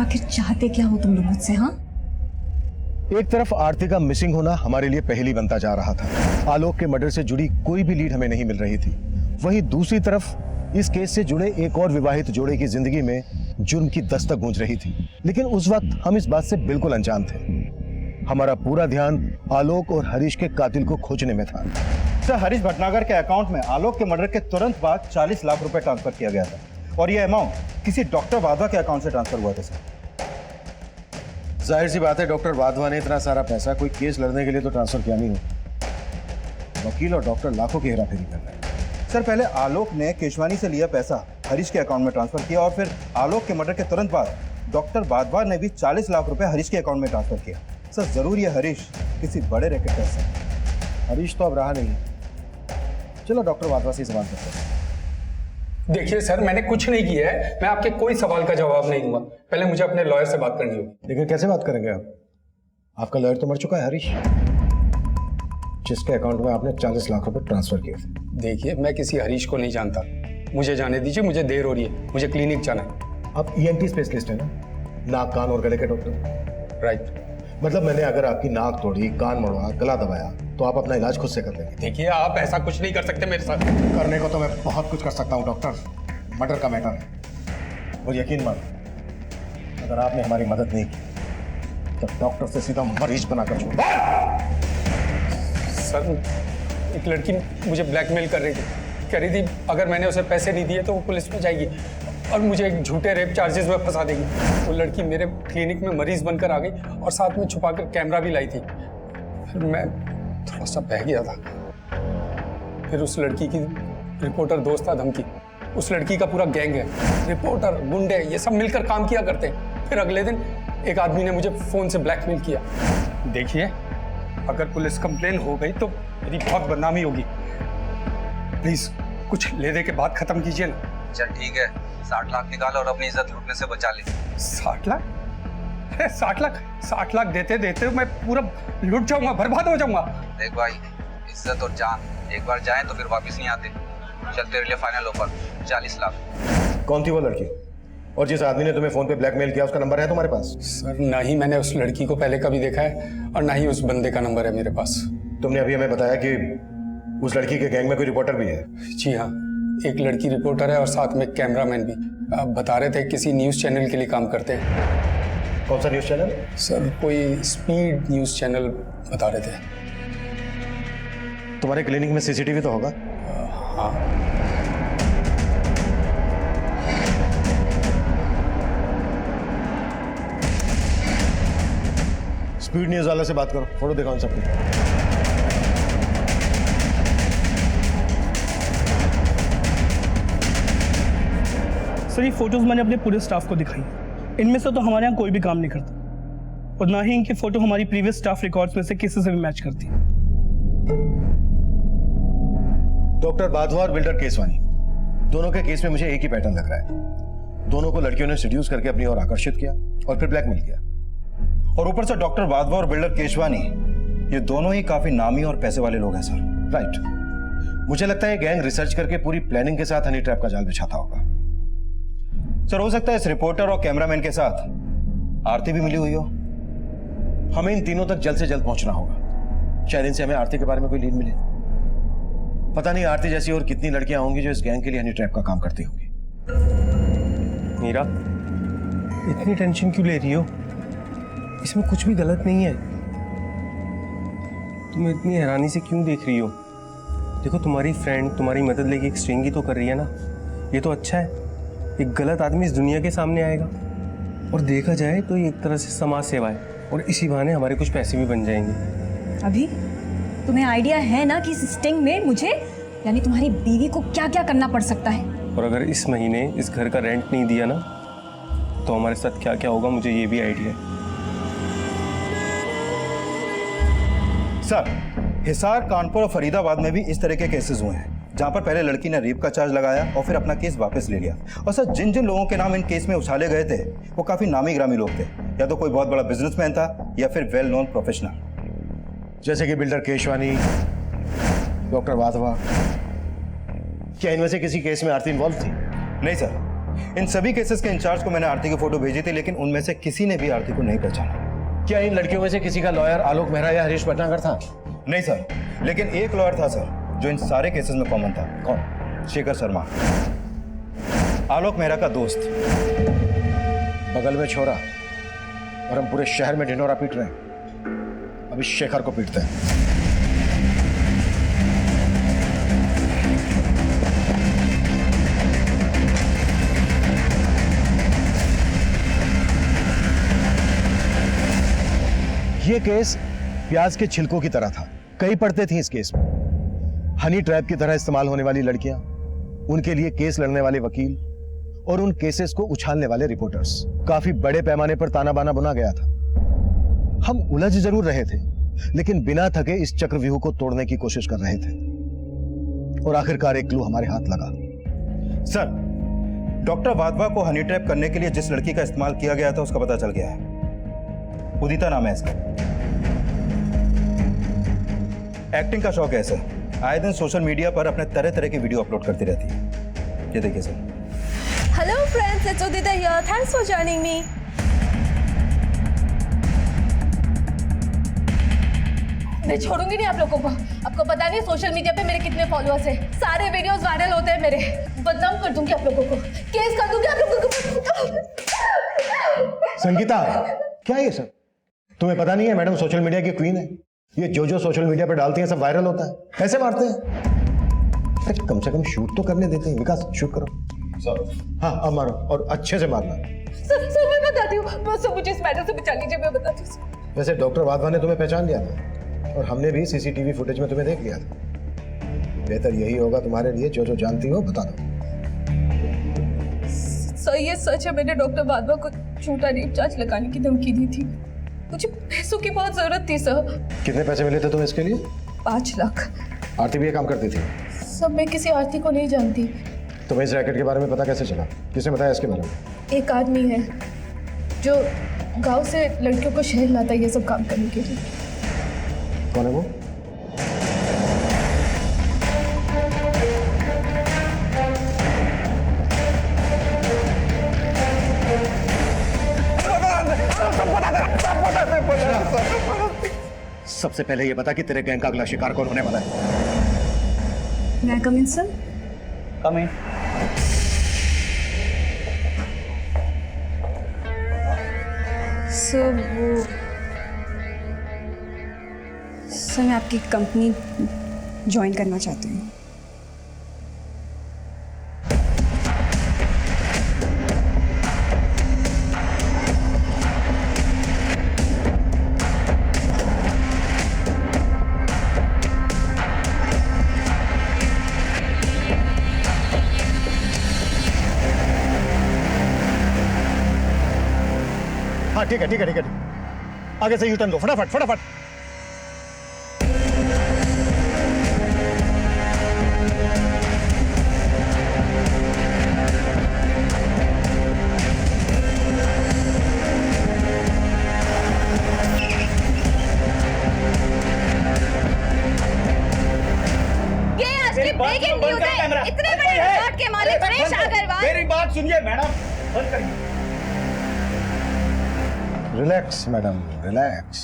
आखिर चाहते क्या हो तुम लोग मुझसे? हाँ, एक तरफ आरती का मिसिंग होना हमारे लिए पहेली बनता जा रहा था। आलोक के मर्डर से जुड़ी कोई भी लीड हमें नहीं मिल रही थी, वहीं दूसरी तरफ इस केस से जुड़े एक और विवाहित जोड़े की जिंदगी में जुर्म की दस्तक गूंज रही थी। लेकिन उस वक्त हम इस बात से बिल्कुल अनजान थे। हमारा पूरा ध्यान आलोक और हरीश के कातिल को खोजने में था। सर, हरीश भटनागर के अकाउंट में आलोक के मर्डर के तुरंत बाद 40 लाख रुपए ट्रांसफर किया गया था और यह अमाउंट किसी डॉक्टर वाधवा के अकाउंट से ट्रांसफर हुआ था सर। जाहिर सी बात है, डॉक्टर वाधवा ने इतना सारा पैसा कोई केस लड़ने के लिए तो ट्रांसफर किया नहीं हो। वकील और डॉक्टर लाखों की हेराफेरी कर रहे हैं। सर, पहले आलोक ने केशवानी से लिया पैसा हरीश के अकाउंट में ट्रांसफर किया और फिर आलोक के मर्डर के तुरंत बाद डॉक्टर वाधवा ने भी 40 लाख रुपए हरीश के अकाउंट में ट्रांसफर किया। सर, जरूर ये हरीश किसी बड़े रैकेट का हिस्सा है। हरीश तो अब रहा नहीं। चलो डॉक्टर वाधवा से सवाल करते हैं। देखिए सर, मैंने कुछ नहीं किया है, मैं आपके कोई सवाल का जवाब नहीं दूंगा। पहले मुझे अपने लॉयर से बात करनी होगी। लेकिन कैसे बात करेंगे आप? आपका लॉयर तो मर चुका है हरीश, जिसके अकाउंट में आपने 40 लाख रुपए ट्रांसफर किए थे। देखिए, मैं किसी हरीश को नहीं जानता, मुझे जाने दीजिए, मुझे देर हो रही है, मुझे क्लिनिक जाना है। आप ENT स्पेशलिस्ट है ना, नाक कान और गले के डॉक्टर? राइट। मतलब मैंने अगर आपकी नाक तोड़ी, कान मोड़ा, गला दबाया तो आप अपना इलाज खुद से कर लेंगे? देखिए, आप ऐसा कुछ नहीं कर सकते मेरे साथ। करने को तो मैं बहुत कुछ कर सकता हूँ डॉक्टर, मर्डर का मैटर है। और यकीन मानो, अगर आपने हमारी मदद नहीं की तो डॉक्टर से सीधा मरीज बनाकर छोड़। सर, एक लड़की मुझे ब्लैकमेल कर रही थी, कह रही थी अगर मैंने उसे पैसे नहीं दिए तो वो पुलिस में जाएगी और मुझे एक झूठे रेप चार्जेस में फंसा देगी। वो लड़की मेरे क्लिनिक में मरीज बनकर आ गई और साथ में छुपाकर कैमरा भी लाई थी। फिर मैं थोड़ा सा बह गया था। फिर उस लड़की की रिपोर्टर दोस्त था धमकी, उस लड़की का पूरा गैंग है, रिपोर्टर, गुंडे, ये सब मिलकर काम किया करते हैं। फिर अगले दिन एक आदमी ने मुझे फोन से ब्लैकमेल किया। देखिए, अगर पुलिस कंप्लेन हो गई तो मेरी बहुत बदनामी होगी। प्लीज कुछ ले दे के बात खत्म कीजिए ना। चल ठीक है, 60 लाख निकाल और अपनी इज्जत लूटने से बचा ले। 60 लाख? 60 लाख देते देते मैं पूरा लुट जाऊंगा, बर्बाद हो जाऊंगा। देख भाई, इज्जत और जान एक बार जाए तो फिर वापस नहीं आते। चल, तेरे लिए फाइनल ऑफर 40 लाख। कौन थी वो लड़की? और जिस आदमी ने तुम्हें फोन पे ब्लैकमेल किया उसका नंबर है तुम्हारे पास? सर, ना ही मैंने उस लड़की को पहले कभी देखा है और ना ही उस बंदे का नंबर है मेरे पास। तुमने अभी हमें बताया कि उस लड़की के गैंग में कोई रिपोर्टर भी है। जी हाँ, एक लड़की रिपोर्टर है और साथ में कैमरामैन भी। आप बता रहे थे किसी न्यूज़ चैनल के लिए काम करते हैं। कौन सा न्यूज़ चैनल? सर, कोई स्पीड न्यूज़ चैनल बता रहे थे। तुम्हारे क्लिनिक में CCTV तो होगा? हाँ। स्पीड न्यूज़ वाले से बात करो, फोटो दिखाओ सबको। सर, ये फोटोज मैंने अपने पूरे स्टाफ को दिखाई। इनमें से तो हमारे यहाँ कोई भी काम नहीं करता और ना ही इनकी फोटो हमारी प्रीवियस स्टाफ रिकॉर्ड्स में से किसी से भी मैच करती। डॉक्टर वाधवा और बिल्डर केशवानी, दोनों के केस में मुझे एक ही पैटर्न लग रहा है। दोनों को लड़कियों ने सेड्यूस करके अपनी ओर आकर्षित किया और फिर ब्लैकमेल किया। और ऊपर से डॉक्टर वाधवा और बिल्डर केशवानी, ये दोनों ही काफी नामी और पैसे वाले लोग हैं सर। राइट। मुझे लगता है गैंग रिसर्च करके पूरी प्लानिंग के साथ हनी ट्रैप का जाल बिछाता होगा। सर, हो सकता है इस रिपोर्टर और कैमरामैन के साथ आरती भी मिली हुई हो। हमें इन तीनों तक जल्द से जल्द पहुंचना होगा। शायद इनसे हमें आरती के बारे में कोई लीड मिले। पता नहीं आरती जैसी और कितनी लड़कियां होंगी जो इस गैंग के लिए हनी ट्रैप का काम करती होंगी। मीरा, इतनी टेंशन क्यों ले रही हो? इसमें कुछ भी गलत नहीं है। तुम इतनी हैरानी से क्यों देख रही हो? देखो, तुम्हारी फ्रेंड तुम्हारी मदद लेके एक स्ट्रिंग ही तो कर रही है ना। ये तो अच्छा है। एक गलत आदमी इस दुनिया के सामने आएगा और देखा जाए तो ये एक तरह से समाज सेवा है और इसी बहाने हमारे कुछ पैसे भी बन जाएंगे। अभी तुम्हें आइडिया है ना कि इस स्टिंग में मुझे यानी तुम्हारी बीवी को क्या क्या करना पड़ सकता है? और अगर इस महीने इस घर का रेंट नहीं दिया ना तो हमारे साथ क्या क्या होगा, मुझे ये भी आइडिया है। सर, हिसार, कानपुर और फरीदाबाद में भी इस तरह के केसेस हुए हैं जहां पर पहले लड़की ने रेप का चार्ज लगाया और फिर अपना केस वापस ले लिया। और सर, जिन जिन लोगों के नाम इन केस में उछाले गए थे वो काफी नामी ग्रामी लोग थे, या तो कोई बहुत बड़ा बिजनेसमैन था या फिर वेल नोन प्रोफेशनल, जैसे कि बिल्डर केशवानी, डॉक्टर वाधवा। क्या इनमें से किसी केस में आरती इन्वॉल्व थी? नहीं सर, इन सभी केसेस के इंचार्ज को मैंने आरती की फोटो भेजी थी, लेकिन उनमें से किसी ने भी आरती को नहीं पहचाना। क्या इन लड़कियों में से किसी का लॉयर आलोक मेहरा या हरीश भटनागर था? नहीं सर, लेकिन एक लॉयर था सर जो इन सारे केसेस में कॉमन था। कौन? शेखर शर्मा, आलोक मेहरा का दोस्त। बगल में छोरा और हम पूरे शहर में ढिंढोरा पीट रहे हैं। अभी शेखर को पीटते हैं। ये केस प्याज के छिलकों की तरह था। कई पड़ते थी इस केस में। हनी ट्रैप की तरह इस्तेमाल होने वाली लड़कियां, उनके लिए केस लड़ने वाले वकील और उन केसेस को उछालने वाले रिपोर्टर्स। काफी बड़े पैमाने पर ताना बाना बुना गया था। हम उलझ जरूर रहे थे, लेकिन बिना थके इस चक्रव्यूह को तोड़ने की कोशिश कर रहे थे। और आखिरकार एक क्लू हमारे हाथ लगा। सर, डॉक्टर वाधवा को हनी ट्रैप करने के लिए जिस लड़की का इस्तेमाल किया गया था उसका पता चल गया है। उदिता नाम है इसका। एक्टिंग का शौक है इसे। आए दिन सोशल मीडिया पर अपने तरह तरह की वीडियो अपलोड करती रहती है। ये देखिए sir. Hello friends, it's Udita here. Thanks for joining me. मैं छोड़ूंगी नहीं आप लोगों को। आपको पता नहीं सोशल मीडिया पे मेरे कितने फॉलोअर्स हैं। सारे वीडियोस वायरल होते हैं मेरे। बदनाम कर दूंगी आप लोगों को। केस कर दूंगी आप लोगों को। संगीता, क्या ये सब? तुम्हें पता नहीं है मैडम सोशल मीडिया की क्वीन है। ये जो सोशल मीडिया पे डालती हैं सब वायरल होता है। कैसे मारते हैं? कम से कम शूट तो करने देते हैं। विकास, शूट करो। हाँ, अब मारो और अच्छे से मारना। सर मैं बताती हूँ। बस मुझे इस मैटर से बचा लीजिए, मैं बताती हूँ। वैसे डॉक्टर वाधवा ने तुम्हें पहचान लिया था और हमने भी सीसीटीवी फुटेज में तुम्हें देख लिया था। बेहतर यही होगा तुम्हारे लिए, जो जानती हो बता दो। सर ये सच है, मैंने डॉक्टर वाधवा को झूठा रेप चार्ज लगाने की धमकी दी थी। मुझे पैसों की बहुत जरूरत थी सर। कितने पैसे मिले थे तुम्हें इसके लिए? 5 लाख। आरती भी ये काम करती थी? सब मैं किसी आरती को नहीं जानती। तुम्हें इस रैकेट के बारे में पता कैसे चला? किसने बताया इसके बारे में? एक आदमी है जो गांव से लड़कियों को शहर लाता है ये सब काम करने के लिए। कौन है वो? सबसे पहले ये बता कि तेरे गैंग का अगला शिकार कौन होने वाला है? मैं कम इन सर? कम इन। सर मैं आपकी कंपनी ज्वाइन करना चाहती हूँ। हाँ ठीक है। आगे से यूटर्न लो, फटाफट। ये आज की ब्रेकिंग न्यूज़ है। इतने बड़े रिकॉर्ड के मालिक सुरेश अग्रवाल। मेरी बात सुनिए मैडम, बंद करिए। Relax madam, relax.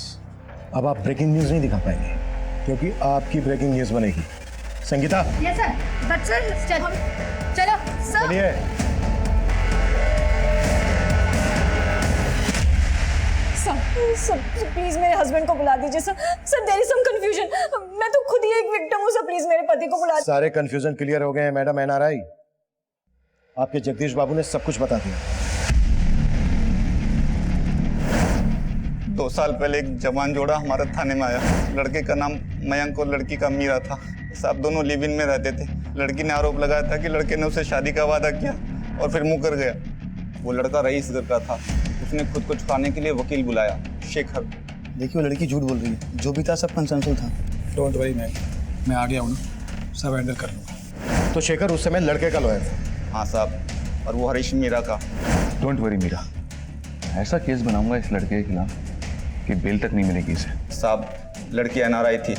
अब आप ब्रेकिंग न्यूज नहीं दिखा पाएंगे क्योंकि आपकी ब्रेकिंग न्यूज बनेगी। Sangeeta. Yes sir. But sir चलो सर। चलिए। सर प्लीज मेरे हस्बैंड को बुला दीजिए sir. Sir there is some confusion. मैं तो खुद ही एक विक्टिम हूँ सर। प्लीज मेरे पति को बुला दीजिए। सारे कंफ्यूजन क्लियर हो गए हैं मैडम एनआरआई। आपके जगदीश बाबू ने सब कुछ बता दिया। 2 साल पहले एक जवान जोड़ा हमारे थाने में आया। लड़के का नाम मयंक और लड़की का मीरा था। साहब दोनों लिव इन में रहते थे। लड़की ने आरोप लगाया था कि लड़के ने उसे शादी का वादा किया और फिर मुंह कर गया। वो लड़का रईस घर का था। उसने खुद को छुपाने के लिए वकील बुलाया, शेखर। देखिए वो लड़की झूठ बोल रही है। जो भी था सब कंसेंसुअल था। डोंट वरी मैम, मैं आ गया हूँ ना, सब हैंडल कर लूँगा। तो शेखर उस समय लड़के का लॉयर था? हाँ साहब, और वो हरीश मीरा का। डोंट वरी मीरा, ऐसा केस बनाऊंगा इस लड़के के खिलाफ कि बेल तक नहीं मिलेगी इसे। साहब लड़की एनआरआई थी,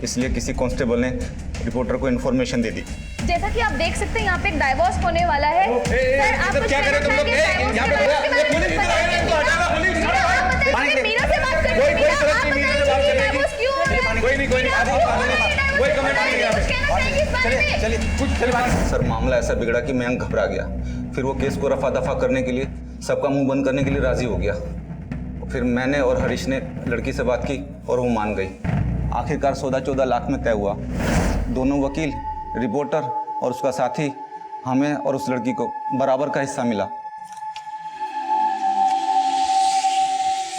इसलिए किसी कांस्टेबल ने रिपोर्टर को इन्फॉर्मेशन दे दी। जैसा कि आप देख सकते हैं यहाँ पे एक डाइवोर्स होने वाला है। सर आप कुछ क्या कर रहे हो तुम लोग? यहाँ पे पुलिस इधर आ गई, हटाना पुलिस। मीरा से बात करनी है। मीरा से बात करनी है। कोई नहीं कोई कमेंट नहीं। चलिए चलिए चलिए बात। सर मामला ऐसा बिगड़ा कि मयंक घबरा गया, फिर वो केस को रफा दफा करने के लिए, सबका मुंह बंद करने के लिए राजी हो गया। फिर मैंने और हरीश ने लड़की से बात की और वो मान गई। आखिरकार सौदा 14 लाख में तय हुआ। दोनों वकील, रिपोर्टर और उसका साथी, हमें और उस लड़की को बराबर का हिस्सा मिला।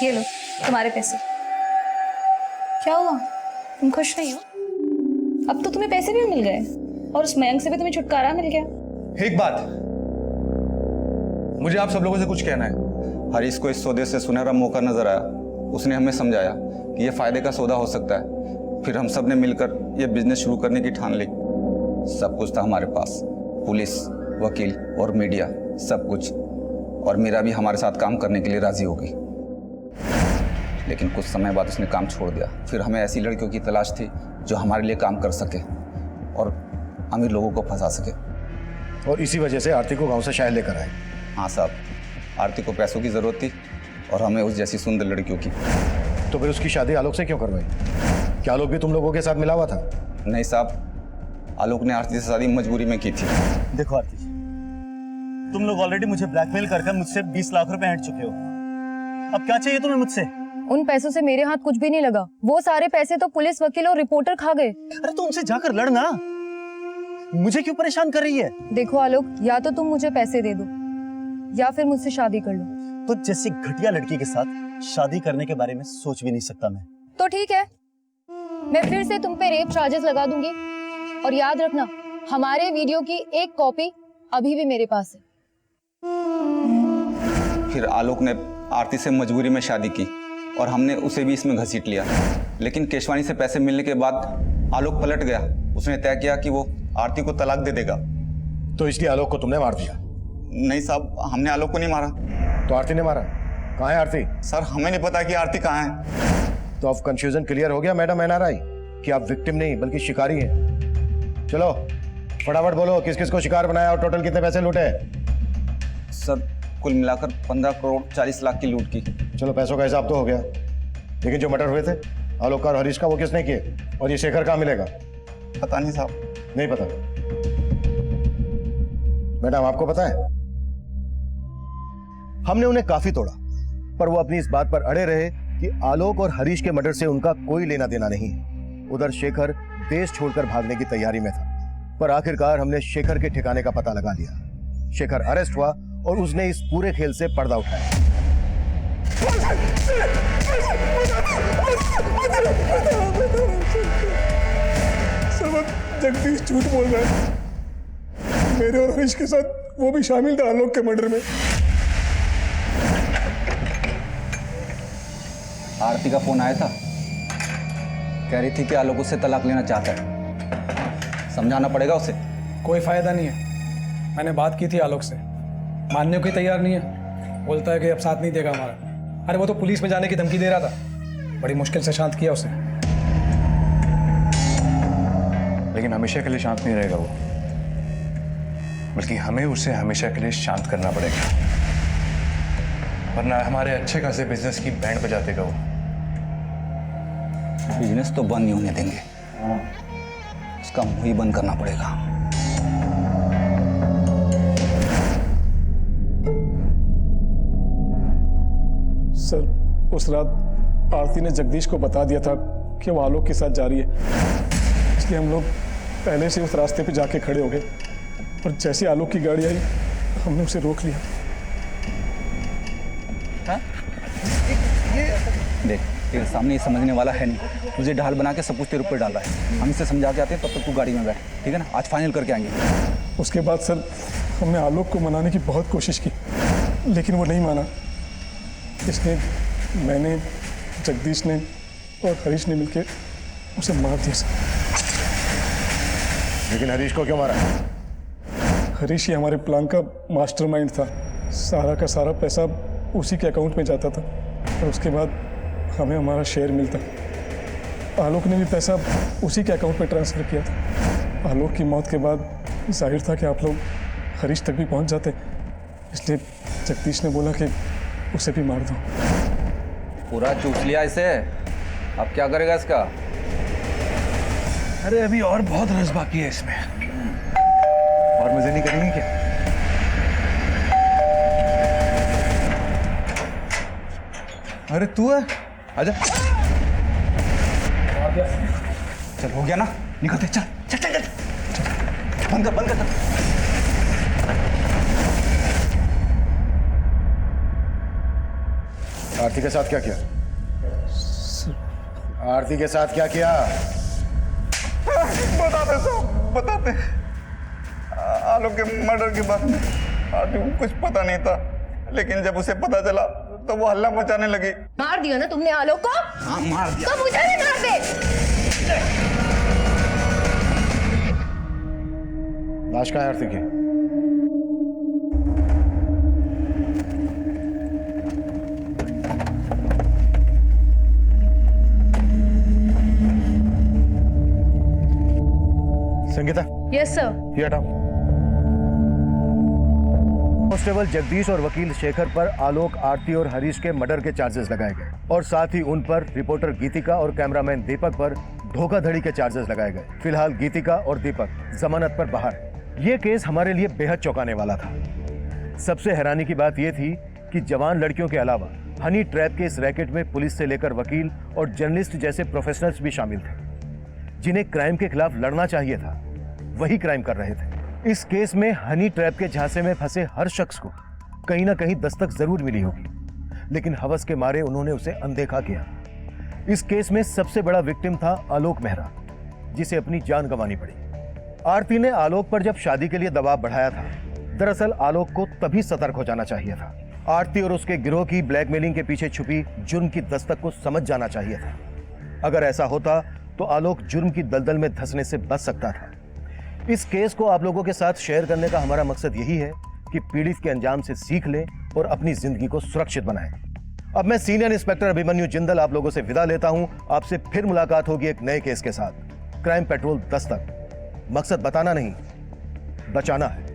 ये लो तुम्हारे पैसे। क्या हुआ, तुम खुश नहीं हो? अब तो तुम्हें पैसे भी मिल गए और उस मयंक से भी तुम्हें छुटकारा मिल गया। एक बात, मुझे आप सब लोगों से कुछ कहना है। हरीश को इस सौदे से सुनहरा मौका नजर आया। उसने हमें समझाया कि यह फायदे का सौदा हो सकता है। फिर हम सब ने मिलकर यह बिजनेस शुरू करने की ठान ली। सब कुछ था हमारे पास, पुलिस, वकील और मीडिया, सब कुछ। और मीरा भी हमारे साथ काम करने के लिए राजी हो गई। लेकिन कुछ समय बाद उसने काम छोड़ दिया। फिर हमें ऐसी लड़कियों की तलाश थी जो हमारे लिए काम कर सके और अमीर लोगों को फंसा सके। और इसी वजह से आरती को गांव से शहर लेकर आए। हाँ साहब, आरती को पैसों की जरूरत थी और हमें उस जैसी सुंदर लड़कियों की। तो फिर उसकी शादी आलोक से क्यों करवाई? क्या आलोक भी तुम लोगों के साथ मिला हुआ था? नहीं साहब, आलोक ने आरती से शादी मजबूरी में की थी। देखो आरती, तुम लोग ऑलरेडी मुझे ब्लैकमेल कर मुझसे 20 लाख रुपए हट चुके हो। अब क्या चाहिए तुम्हें मुझसे? उन पैसों से मेरे हाथ कुछ भी नहीं लगा। वो सारे पैसे तो पुलिस, वकील और रिपोर्टर खा गए। अरे तो उनसे जाकर लड़ना, मुझे क्यों परेशान कर रही है? देखो आलोक, या तो तुम मुझे पैसे दे दो या फिर मुझसे शादी कर लो। तो जैसी घटिया लड़की के साथ शादी करने के बारे में सोच भी नहीं सकता मैं। तो ठीक है, मैं फिर से तुम पे रेप चार्जेस लगा दूंगी। और याद रखना, हमारे वीडियो की एक कॉपी अभी भी मेरे पास है। फिर आलोक ने आरती से मजबूरी में शादी की और हमने उसे भी इसमें घसीट लिया। लेकिन केशवानी से पैसे मिलने के बाद आलोक पलट गया। उसने तय किया कि वो आरती को तलाक दे देगा। तो इसलिए आलोक को तुमने मार दिया? नहीं साहब, हमने आलोक को नहीं मारा। तो आरती ने मारा? कहाँ है आरती? सर हमें नहीं पता कि आरती कहाँ है। तो अब कंफ्यूजन क्लियर हो गया मैडम एनआरआई कि आप विक्टिम नहीं बल्कि शिकारी हैं। चलो फटाफट बोलो, किस किस को शिकार बनाया और टोटल कितने पैसे लूटे? सर कुल मिलाकर 15 करोड़ 40 लाख की लूट की। चलो पैसों का हिसाब तो हो गया, लेकिन जो मर्डर हुए थे आलोक और हरीश का, वो किसने किए? और ये शेखर कहाँ मिलेगा? पता नहीं साहब। नहीं पता? मैडम आपको पता है? हमने उन्हें काफी तोड़ा, पर वो अपनी इस बात पर अड़े रहे कि आलोक और हरीश के मर्डर से उनका कोई लेना देना नहीं है। उधर शेखर देश छोड़कर भागने की तैयारी में था, पर आखिरकार हमने शेखर के ठिकाने का पता लगा लिया। शेखर अरेस्ट हुआ और उसने इस पूरे खेल से पर्दा उठाया। जगदीश झूठ बोल रहा है। मेरे और हरीश के साथ वो भी शामिल था आलोक के मर्डर में। आरती का फोन आया था, कह रही थी कि आलोक उससे तलाक लेना चाहता है। समझाना पड़ेगा उसे। कोई फायदा नहीं है। मैंने बात की थी आलोक से, मानने को ही तैयार नहीं है। बोलता है कि अब साथ नहीं देगा हमारा। अरे वो तो पुलिस में जाने की धमकी दे रहा था। बड़ी मुश्किल से शांत किया उसे। लेकिन हमेशा के लिए शांत नहीं रहेगा वो, बल्कि हमें उसे हमेशा के लिए शांत करना पड़ेगा, वरना हमारे अच्छे खासे बिजनेस की बैंड बजा देगा वो। बिजनेस तो बंद नहीं होने देंगे, उसका मुंह ही बंद करना पड़ेगा। सर उस रात आरती ने जगदीश को बता दिया था कि वो आलोक के साथ जा रही है, इसलिए हम लोग पहले से उस रास्ते पे जाके खड़े हो गए। और जैसे आलोक की गाड़ी आई हमने उसे रोक लिया। देख तेरे सामने ये समझने वाला है नहीं। तुझे ढाल बना के सब कुछ तेरे ऊपर डाल रहा है। हम इसे समझा के आते हैं, तब तक तू गाड़ी में बैठ, ठीक है ना? आज फाइनल करके आएंगे। उसके बाद सर हमने आलोक को मनाने की बहुत कोशिश की, लेकिन वो नहीं माना। इसलिए मैंने, जगदीश ने और हरीश ने मिलकर उसे मार दिया सर। लेकिन हरीश को क्यों मारा? हरीश ही हमारे प्लान का मास्टरमाइंड था। सारा का सारा पैसा उसी के अकाउंट में जाता था और उसके बाद हमें हमारा शेयर मिलता। आलोक ने भी पैसा उसी के अकाउंट में ट्रांसफ़र किया था। आलोक की मौत के बाद जाहिर था कि आप लोग हरीश तक भी पहुंच जाते, इसलिए जगदीश ने बोला कि उसे भी मार दो। पूरा चूस लिया इसे, अब क्या करेगा इसका? अरे अभी और बहुत रस बाकी है इसमें। और मजे नहीं करेंगे क्या? अरे तू है, आजा। चल हो गया ना, निकलते। चल चल चल चल, बंद कर बंद कर। आरती के साथ क्या किया? आरती के साथ क्या किया? बताते सब बताते। आलोक के मर्डर के बाद में आरती को कुछ पता नहीं था, लेकिन जब उसे पता चला तो वो हल्ला मचाने लगी। मार दिया ना तुमने आलोक को? हाँ मार दिया। तो मुझे भी मार दे। लाश कहाँ है आरती की? Sangeeta, yes sir. ये हटाओ। कांस्टेबल जगदीश और वकील शेखर पर आलोक, आरती और हरीश के मर्डर के चार्जेस लगाए गए और साथ ही उन पर रिपोर्टर गीतिका और कैमरामैन दीपक पर धोखाधड़ी के चार्जेस लगाए गए। फिलहाल गीतिका और दीपक जमानत पर बाहर है। ये केस हमारे लिए बेहद चौंकाने वाला था। सबसे हैरानी की बात यह थी कि जवान लड़कियों के अलावा हनी ट्रैप के इस रैकेट में पुलिस से लेकर वकील और जर्नलिस्ट जैसे प्रोफेशनल्स भी शामिल थे, जिन्हें क्राइम के खिलाफ लड़ना चाहिए था, वही क्राइम कर रहे थे। इस केस में हनी ट्रैप के झांसे में फंसे हर शख्स को कहीं ना कहीं दस्तक जरूर मिली होगी, लेकिन हवस के मारे उन्होंने उसे अनदेखा किया। इस केस में सबसे बड़ा विक्टिम था आलोक मेहरा, जिसे अपनी जान गंवानी पड़ी। आरती ने आलोक पर जब शादी के लिए दबाव बढ़ाया था, दरअसल आलोक को तभी सतर्क हो जाना चाहिए था। आरती और उसके गिरोह की ब्लैकमेलिंग के पीछे छुपी जुर्म की दस्तक को समझ जाना चाहिए था। अगर ऐसा होता तो आलोक जुर्म की दलदल में धंसने से बच सकता था। इस केस को आप लोगों के साथ शेयर करने का हमारा मकसद यही है कि पीड़ित के अंजाम से सीख लें और अपनी जिंदगी को सुरक्षित बनाएं। अब मैं सीनियर इंस्पेक्टर अभिमन्यु जिंदल आप लोगों से विदा लेता हूं। आपसे फिर मुलाकात होगी एक नए केस के साथ। क्राइम पेट्रोल दस्तक, मकसद बताना नहीं, बचाना है।